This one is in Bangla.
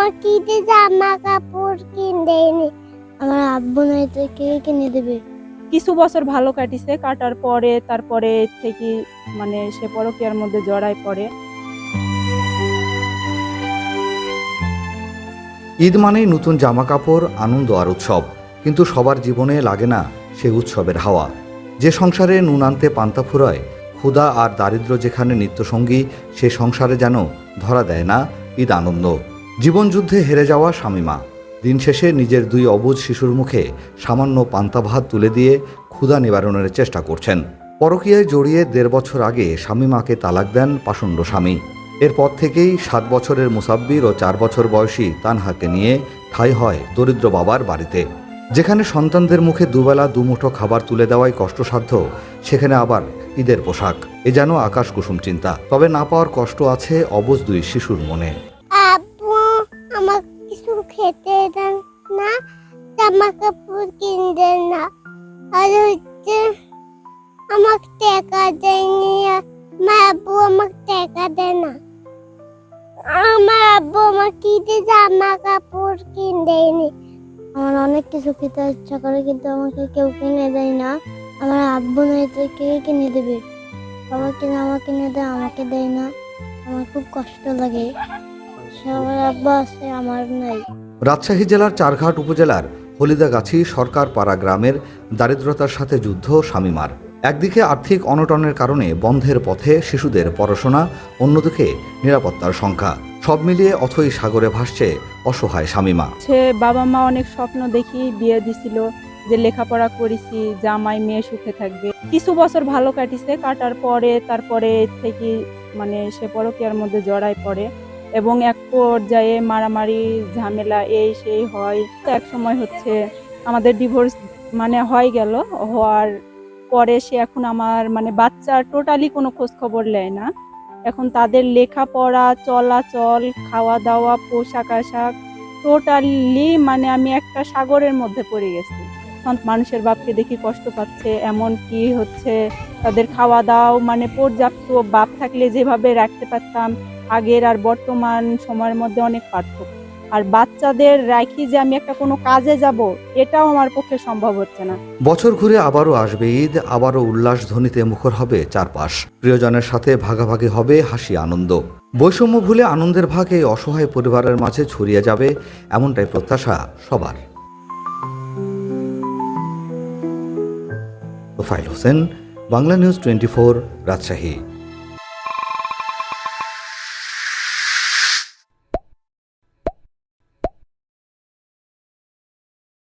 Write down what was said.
আমাকে ঈদে জামা কাপড় কিনে দেয়নি। আমার আব্বু নাই তো কে কিনে দেবে? কিছু বছর ভালো কাটিছে, কাটার পরে তারপরে থেকে মানে সে পরকীয়ার মধ্যে জড়ায় পড়ে। ঈদ মানেই নতুন জামা কাপড়, আনন্দ আর উৎসব, কিন্তু সবার জীবনে লাগে না সে উৎসবের হাওয়া। যে সংসারে নুন আনতে পান্তা ফুরায়, ক্ষুধা আর দারিদ্র্য যেখানে নিত্যসঙ্গী, সে সংসারে যেন ধরা দেয় না ঈদ আনন্দ। জীবনযুদ্ধে হেরে যাওয়া শামীমা দিন শেষে নিজের 2 অবুঝ শিশুর মুখে সামান্য পান্তা ভাত তুলে দিয়ে ক্ষুধা নিবারণের চেষ্টা করছেন। পরকীয়ায় জড়িয়ে 1.5 বছর আগে শামীমাকে তালাক দেন পাষণ্ড স্বামী। এরপর থেকেই 7 বছরের মুসাব্বির ও 4 বছর বয়সী তানহাকে নিয়ে ঠাঁই হয় দরিদ্র বাবার বাড়িতে। যেখানে সন্তানদের মুখে দুবেলা দুমুঠো খাবার তুলে দেওয়াই কষ্টসাধ্য, সেখানে আবার ঈদের পোশাক, এ যেন আকাশ কুসুম চিন্তা। তবে না পাওয়ার কষ্ট আছে অবুঝ 2 শিশুর মনে। আব্বু আমাকে কিছু খেতে দেন না, জামা কাপড় কিনে দেন না, আর আমাকে টাকা দেয়নি। আমার আব্বু আমাকে টাকা দেয় না। আমার আব্বু আমাকে ঈদে জামা কাপড় কিনে দেয়নি। আমার অনেক কিছু খেতে ইচ্ছা করে, কিন্তু আমাকে কেউ কিনে দেয় না। আমার আব্বু নাই তো কে কিনে দেবে? বাবা কিনে আমাকে কিনে দেয়, আমাকে দেয় না। আমার খুব কষ্ট লাগে। সবার আব্বু আছে, আমার নাই। রাজশাহী জেলার চারঘাট উপজেলার হলিদাগাছি সরকার পাড়া গ্রামের দারিদ্রতার সাথে যুদ্ধ শামীমার। একদিকে আর্থিক অনটনের কারণে বন্ধের পথে শিশুদের পড়াশোনা, অন্যদিকে নিরাপত্তার সংখ্যা, সব মিলিয়ে অথই সাগরে ভাসছে অসহায় শামীমা। সে বাবা মা অনেক স্বপ্ন দেখি বিয়ে দিছিল, যে লেখাপড়া করেছি, জামাই মেয়ে সুখে থাকবে। কিছু বছর ভালো কাটিছে, কাটার পরে তারপরে থেকে মানে সে পরকীয়ার মধ্যে জড়ায় পড়ে এবং এক পর্যায়ে মারামারি ঝামেলা এই সেই হয়। তো এক সময় হচ্ছে আমাদের ডিভোর্স মানে হয়ে গেল। হওয়ার পরে সে এখন আমার মানে বাচ্চার টোটালি কোনো খোঁজ খবর নেয় না। এখন তাদের লেখাপড়া, চলাচল, খাওয়া দাওয়া, পোশাক আশাক টোটালি মানে আমি একটা সাগরের মধ্যে পড়ে গেছি। মানুষের বাপকে দেখি কষ্ট পাচ্ছে, এমন কি হচ্ছে তাদের খাওয়া দাওয়া মানে পর্যাপ্ত বাপ থাকলে যেভাবে রাখতে পারতাম আগের আর বর্তমান সময়ের মধ্যে অনেক পার্থক্য। আর বাচ্চাদের রাখি যে আমি একটা কোনো কাজে যাব, এটাও আমার পক্ষে সম্ভব হচ্ছে না। বছর ঘুরে আবারও আসবে ঈদ, আবারও উল্লাস ধ্বনিতে মুখর হবে চারপাশ। প্রিয়জনের সাথে ভাগাভাগি হবে হাসি আনন্দ। বৈষম্য ভুলে আনন্দের ভাগ এই অসহায় পরিবারের মাঝে ছড়িয়ে যাবে, এমনটাই প্রত্যাশা সবার। তোফায়েল হোসেন, বাংলা নিউজ 24, রাজশাহী।